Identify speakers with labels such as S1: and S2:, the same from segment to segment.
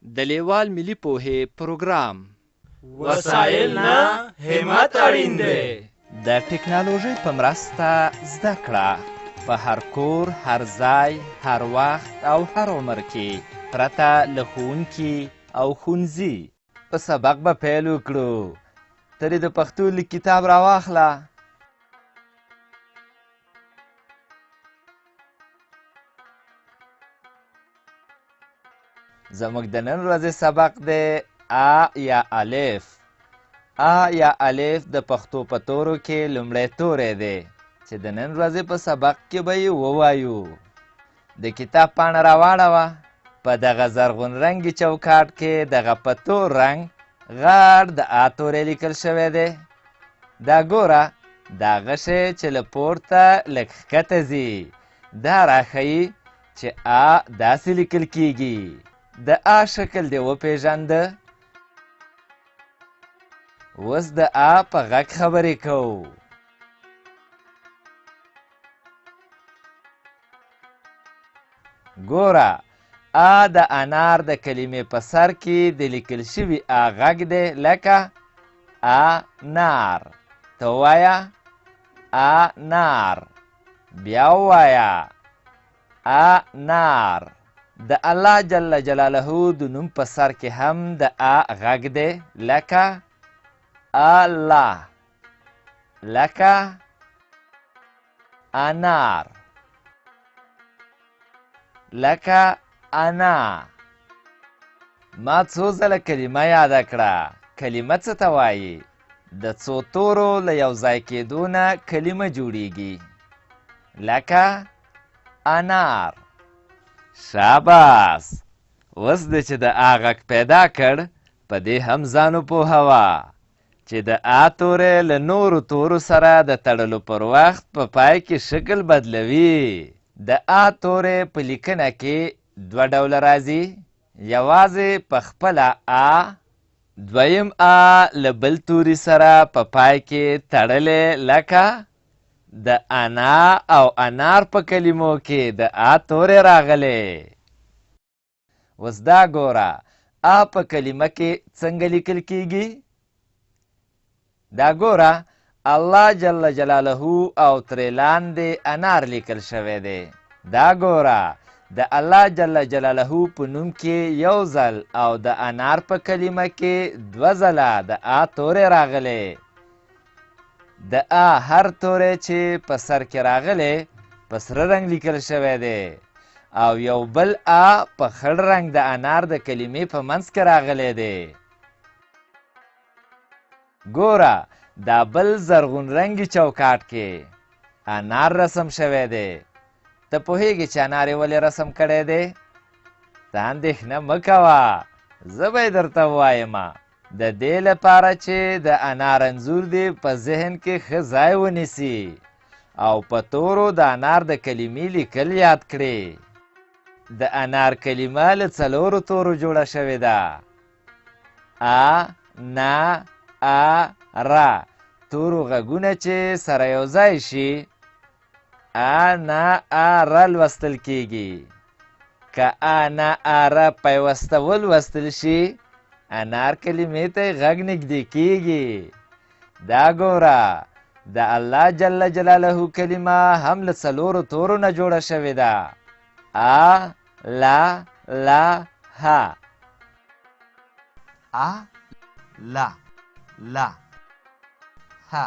S1: د لیوال ملي پوهې پروګرام
S2: وسایل نه همت اړین دی.
S1: د ټکنالوژۍ په مرسته زده کړه په هر کور، هر ځای، هر وخت او هر عمر کې پرته له ښوونکي او ښوونځي. په سبق به پیل وکړو. ترې د پښتو لیک کتاب راواخله. زموږ د نن ورځې سبق دی آ یا الف. آ یا الف د پښتو په تورو کې لومړی توری دی چې د نن ورځې په سبق کې به یې ووایو. د کتاب پاڼه راواړوه. په دغه زرغون رنګي چوکاټ کې دغه په تور رنګ غاړ د آ توری لیکل شوی دی. دا ګوره، دا غشی چې له پورته لږ ښکته ځي دا راښیي چې آ داسې لیکل کیږي. د آ شکل دې وپېژانده. اوس د آ په غږ خبرې کوو. ګوره، آ د انار د کلمې په سر کې د لیکل شوي آ غږ دی لکه آ نار. ته ووایه آ نار. بیا ووایه آ نار. د الله جل جلاله د نوم په سر کې هم د آ غږ دی لکه الله، لکه انار، لکه انا. ما څو ځله کلمه یاده کړه. کلمه څه ته وایي؟ د څو تورو له یو ځای کېدو نه کلمه جوړیږي لکه انار. شاباس. اوس د چې د آ غږ پیدا کړ په دې هم ځان وپوهوه چې د آ توری له نورو تورو سره د تړلو پر وخت په پای کې شکل بدلوي. د آ توری په لیکنه کې دوه ډوله راځي. یوازې په خپله آ، دویم آ له بل توري سره په پای کې تړلی لکه د انا او انار په کلمو کې د آ توری راغلی. اوس دا ګوره، آ په کلمه کې څنګه لیکل کیږي؟ دا ګوره، الله جل جلاله او ترې لاندې انار لیکل شوی دی. دا ګوره، د الله جل جلاله په نوم کې یو ځل او د انار په کلمه کې دوه ځله د آ توری راغلی. د آ هر توری چې په سر کې راغلی په سره رنګ لیکل شوی دی او یو بل آ په خړ رنګ د انار د کلمې په منځ کې راغلی دی. ګوره، دا بل زرغون رنګي چوکاټ کې انار رسم شوی دی. ته پوهیږې چې انار یې ولې رسم کړی دی؟ ته اندېښنه مه کوه، زه به یې درته ووایمه. د دې لپاره چې د انار انځور دې په ذهن کې ښه ځای ونیسي او په تورو د انار د کلمې لیکل یاد کړې. د انار کلمه له څلورو تورو جوړه شوې ده. آ، نا، آ، را. تورو غږونه چې سره یو ځای شي آ، نا، آ، را لوستل کیږي. که آ، نا، آ، را پیوسته ولوستل شي انار کلمې ته غږ نږدې کیږي. دا ګوره، د الله جل جلاله کلمه هم له څلورو تورو نه جوړه شوې ده. آ، لا، لا، ها.
S3: آ، لا، لا، ها.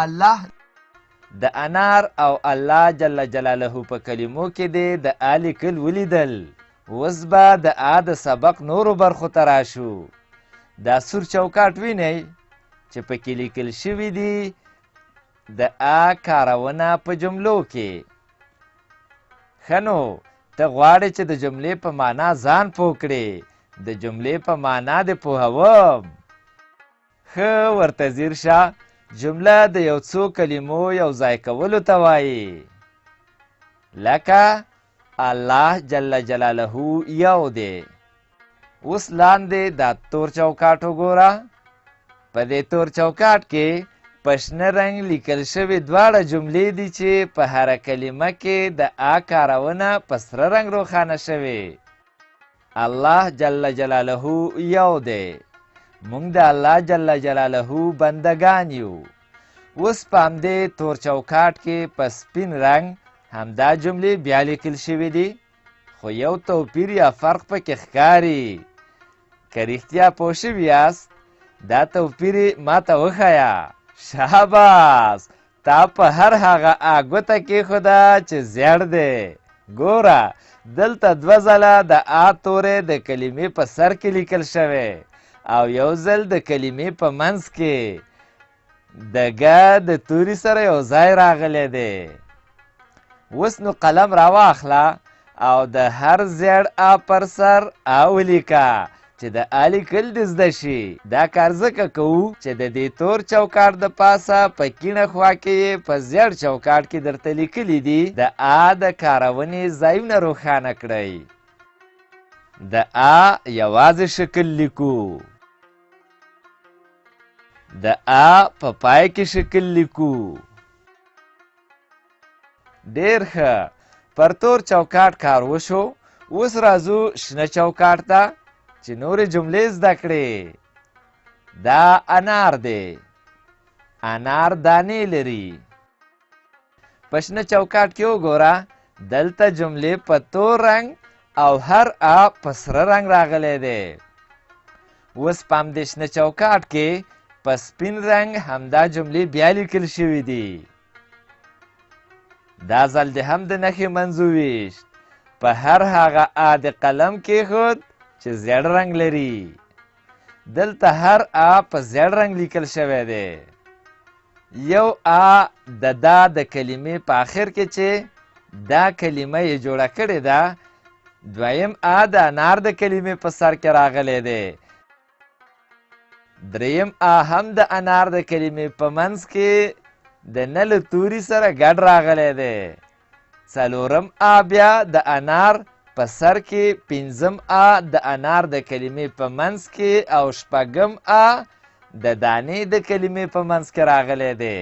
S3: الله.
S1: د انار او الله جل جلاله په کلمو کې دې د آ لیکل ولیدل. اوس به د آ د سبق نورو برخو ته راشو. دا سور چوکاټ وینئ چې پکې لیکل شوي دي د آ کارونه په جملو کې. ښه نو، ته غواړې چې د جملې په معنا ځان پوه کړې. د جملې په معنا دې پوهوم. ښه، ورته ځیر شه. جمله د یو څو کلمو یو ځای کولو ته وایي. لکه الله جل جلاله یو دی. اوس لاندې دا تور چوکاټ وګوره. په دې تور چوکاټ کې په شنه رنګ لیکل شوي دواړه جملې دي چې په هره کلمه کې د آ کارونه په سره رنګ روښانه شوې. الله جل جلاله یو دی. مونږ د الله جل جلاله بندگان یو. اوس په همدې تور چوکاټ کې په سپین رنګ همدا جملې بیا لیکل شوي دي، خو یو توپیر یا فرق پکې ښکاري. که رښتیا پوه شوي یاست دا توپیر یې ماته وښیه. شاباس، تا په هر هغه ګوته کېښوده چې زیړ دی. ګوره دلته دوه ځله د آ توری د کلمې په سر کې لیکل شوی او یو ځل د کلمې په منځ کې د ګ د توري سره یو ځای راغلی دی. اوس نو قلم راواخله او د هر زیړ آ پر سر آ ولیکه چې د آ لیکل دې زده شي. دا کار ځکه کوو چې د دې تور چوکاټ د پاسه په کیڼه خوا کې یې په زیړ چوکاټ کې درته لیکلي دي د آ د کارونې ځایونه روښانه کړئ. د آ یوازې شکل لیکو. د آ په پای کې شکل لیکو. ډېر ښه، پر تور چوکاټ کار وشو. اوس راځو شنه چوکاټ ته چې نورې جملې زده کړې. دا انار دی. انار دانې لري. په شنه چوکاټ کې وګوره، دلته جملې په تور رنګ او هر آ په سره رنګ راغلی دی. اوس په همدې شنه چوکاټ کې په سپین رنګ همدا جملې بیا لیکل شوي دي. دا ځل دې هم د نښې منځ وویشت. په هر هغه آ د قلم کېښود چې زیړ رنګ لري. دلته هر آ په زیړ رنګ لیکل شوی دی. یو آ د دا د کلمې په آخر کې چې دا کلمه یې جوړه کړې ده، دویم آ د انار د کلمې په سر کې راغلی دی. دریم آ هم د انار د کلمې په منځ کې د نه له توري سره ګډ راغلی دی. څلورم آ بیا د انار په سر کې، پنځم آ د انار د کلمې په منځ کې او شپږم آ د دانې د کلمې په منځ کې راغلی دی.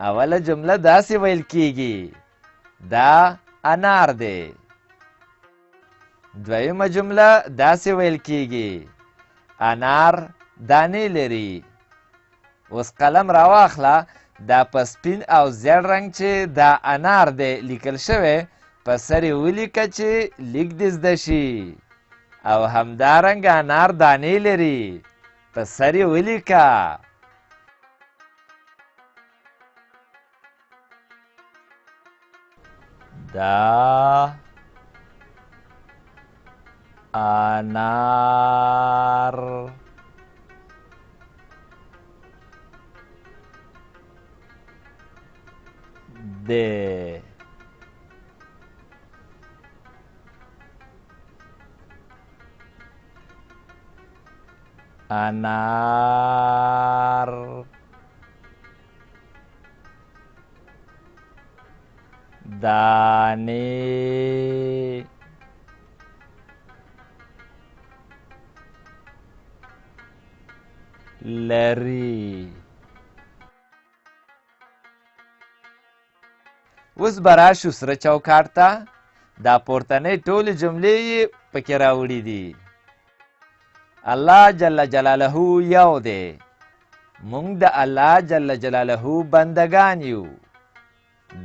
S1: اوله جمله داسې ویل کیږي: دا انار دی. دویمه جمله داسې ویل کیږي: انار دانې لري. اوس قلم راواخله، دا په سپین او زیړ رنګ چې دا انار دی لیکل شوی، په سر یې ولیکه چې لیک دې زده شي. او همدارنګه انار دانې لري، په سر یې ولیکه. دا انار دی. انار دانې لري. اوس به راشو سره چوکاټ ته. دا پورتنۍ ټولې جملې یې پکې راوړي دي. الله جل جلاله یو دی. مونږ د الله جل جلاله بندگان یو.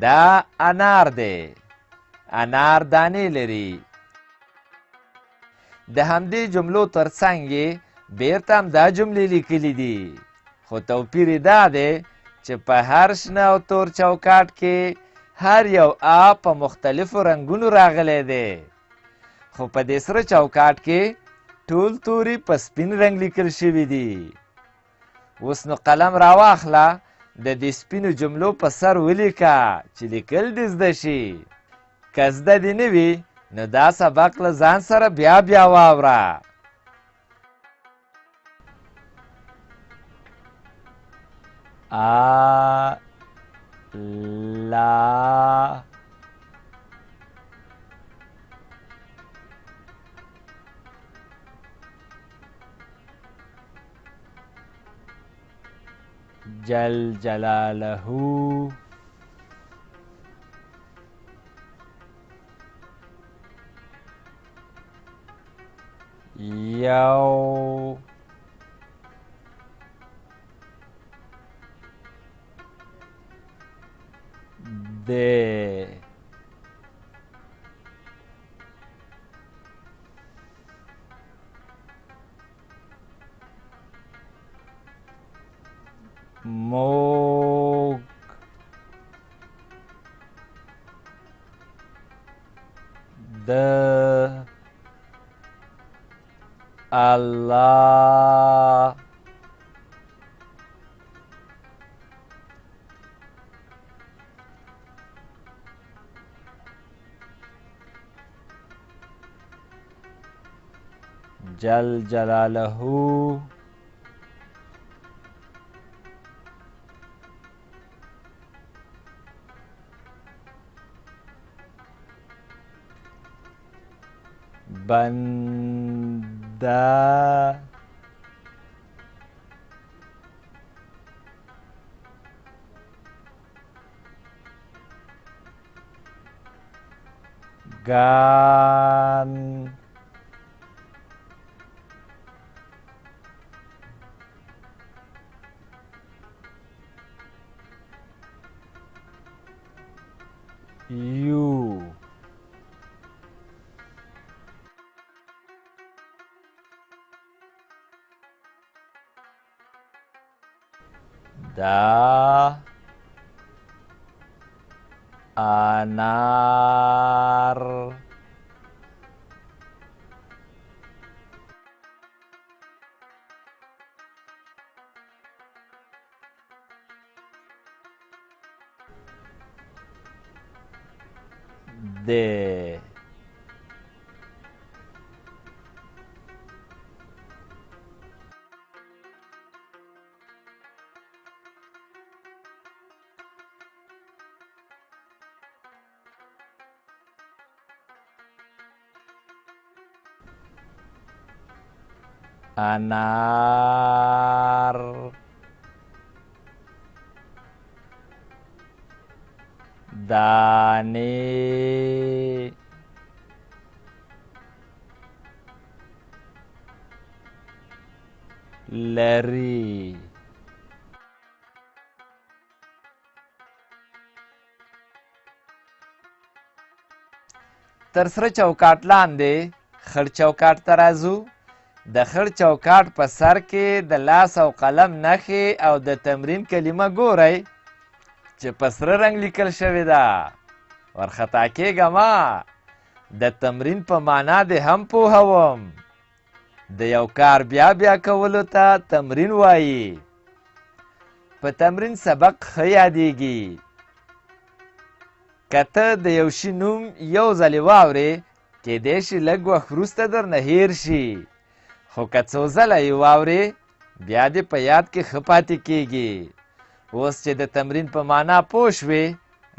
S1: دا انار دی. انار دانې لري. د همدې جملو ترڅنګ یې بیرته همدا جملې لیکلي دي، خو توپیر یې دا دی چې په هر شنه او تور چوکاټ کې هر یو آ په مختلفو رنګونو راغلی دی. خو په دې سره چوکاټ کې ټول توري په سپین رنګ لیکل شوي دي. اوس نو قلم راواخله، د دې سپینو جملو په سر ولیکه چې لیکل دې زده شي. که زده دې نه وي نو دا سبق له ځان سره بیا بیا واوره. الله جل جلاله یو دی موږ د الله جل جلاله بنده گان یو دا انار دی انار دانه لري تر سره چوکاټ لاندې خړ چوکاټ ته راځو د خړ چوکاټ په سر کې د لاس او قلم نښې او د تمرین کلمه ګورئ چې په سره رنګ لیکل شوې ده ورخطا کېږه مه د تمرین په معنا دې هم پوهوم د یو کار بیا بیا کولو ته تمرین وایي په تمرین سبق ښه یادیږي که ته د یو شي نوم یو ځلې واورې کیدای شي لږ وخت وروسته درنه هیر شي خو که څو ځله یې واورې بیا دې په یاد کې ښه پاتې کیږي اوس چې د تمرین په معنا پوه شوې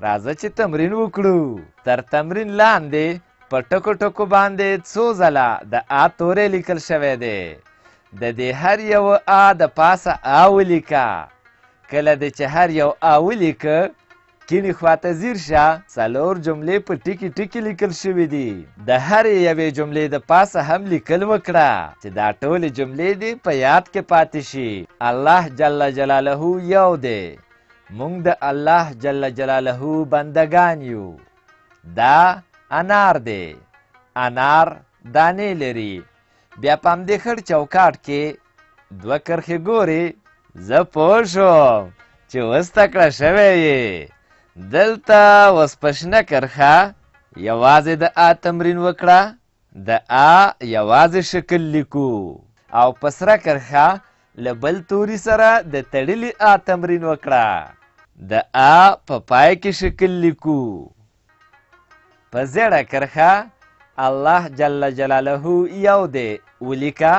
S1: راځه چې تمرین وکړو تر تمرین لاندې په ټکو ټکو باندې څو ځله د آ توری لیکل شوی دی د دې هر یو آ د پاسه آ ولیکه کله دې چې هر یو آ ولیکه کیڼې خواته ځیر شه څلور جملې په ټکي ټکي لیکل شوي دي د هرې یوې جملې د پاسه هم لیکل وکړه چې دا ټولې جملې دې په یاد کې پاتې شي الله جل جلاله یو دی موږ د الله جل جلاله بندگان یو دا انار دی انار دانې لري بیا په همدې خړ چوکاټ کې دوه کرښې ګورې زه پوه شوم چې اوس تکړه شوی یې دلته اوس په شنه کرښه یوازې د آ تمرین وکړه د آ یوازې شکل لیکو او په سره کرښه له بل توري سره د تړلي آ تمرین وکړه د آ په پای کې شکل لیکو په زیړه کرښه الله جل جلاله یو دی ولیکه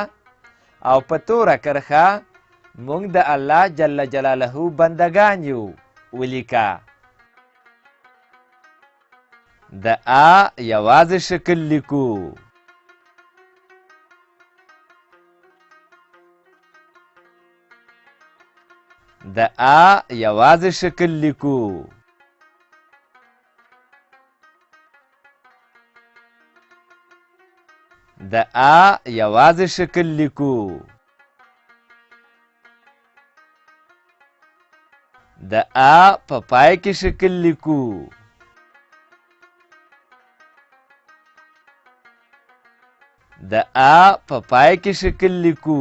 S1: او په توره کرښه موږ د الله جل جلاله بندگان یو ولیکه د آ یوازې شکل لیکو د آ یوازې شکل لیکو د آ یوازې شکل لیکو. د آ په پای کې شکل لیکو. د آ په پای کې شکل لیکو.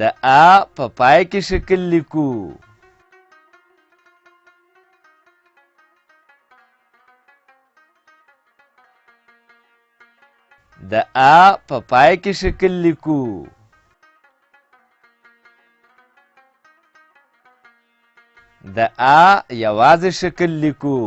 S1: د آ په پای کې شکل لیکو. د آ په پای کې شکل لیکو. د آ یوازې شکل لیکو.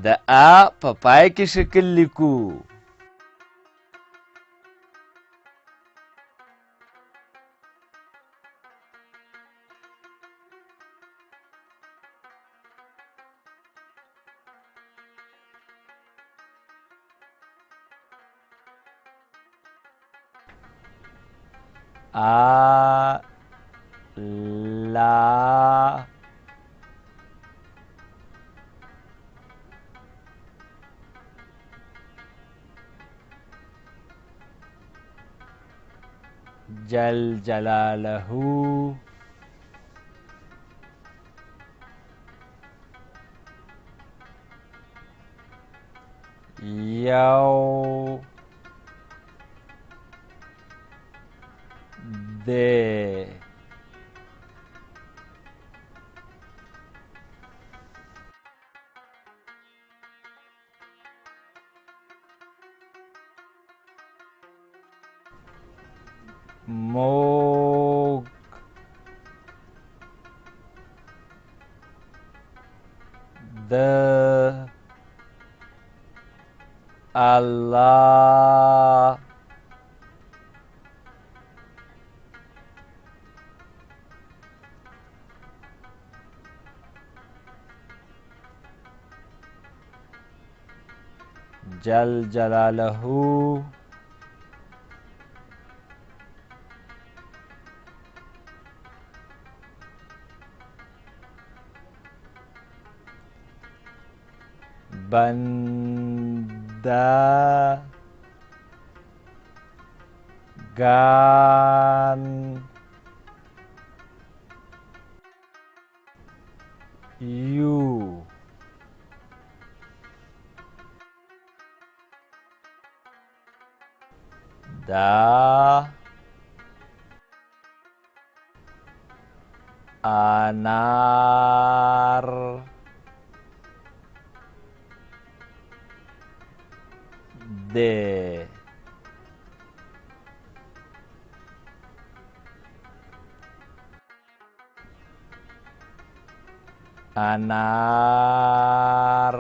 S1: د آ په پای کې شکل لیکو. آ لا جل جلاله یو دی. موږ د الله جل جلاله بنده گان یو. دا انار دی. انار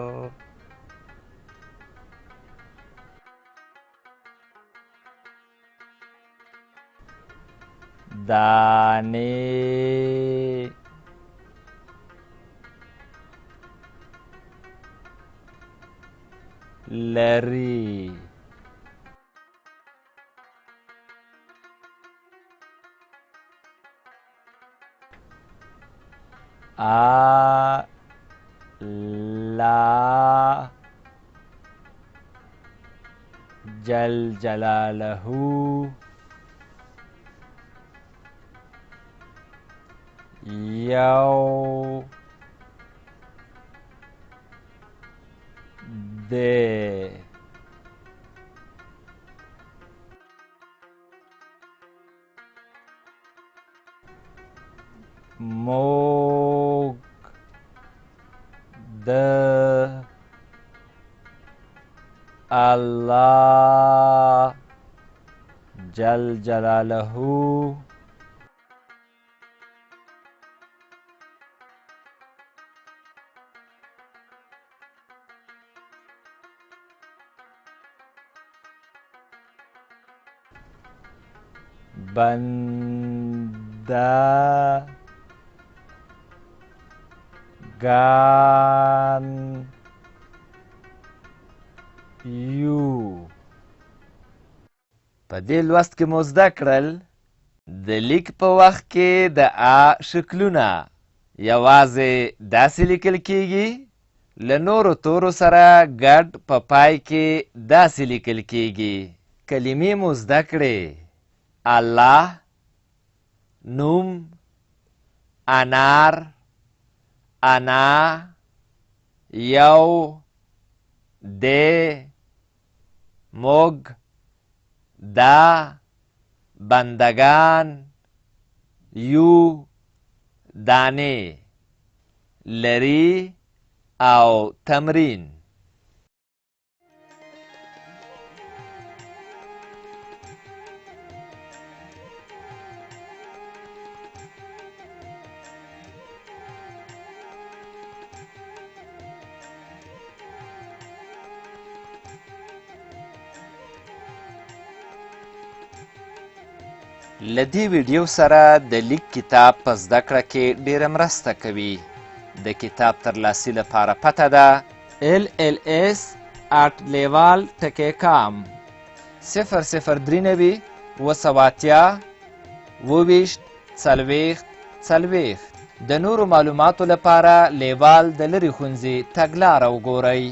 S1: دانې لري. لا جل جلاله یو دی. موږ د الله جل جلاله بنده ګان یو. په دې لوست کې مو زده کړل د لیک په وخت کې د آ شکلونه یوازې داسې لیکل کیږي، له نورو تورو سره ګډ په پای کې داسې لیکل کیږي. کلمې مو زده کړې: الله، نوم، انار، انا، یو، دی، موږ، دا، بندگان، یو، دانې، لری او تمرین. له دې ویډیو سره د لیک کتاب په زده کړه کې ډیره مرسته کوي. د کتاب ترلاسي لپاره پته ده LLS@leval.com 003 280 24 40. د نورو معلوماتو لپاره لیوال د لرې ښوونځي تګلاره وګورئ.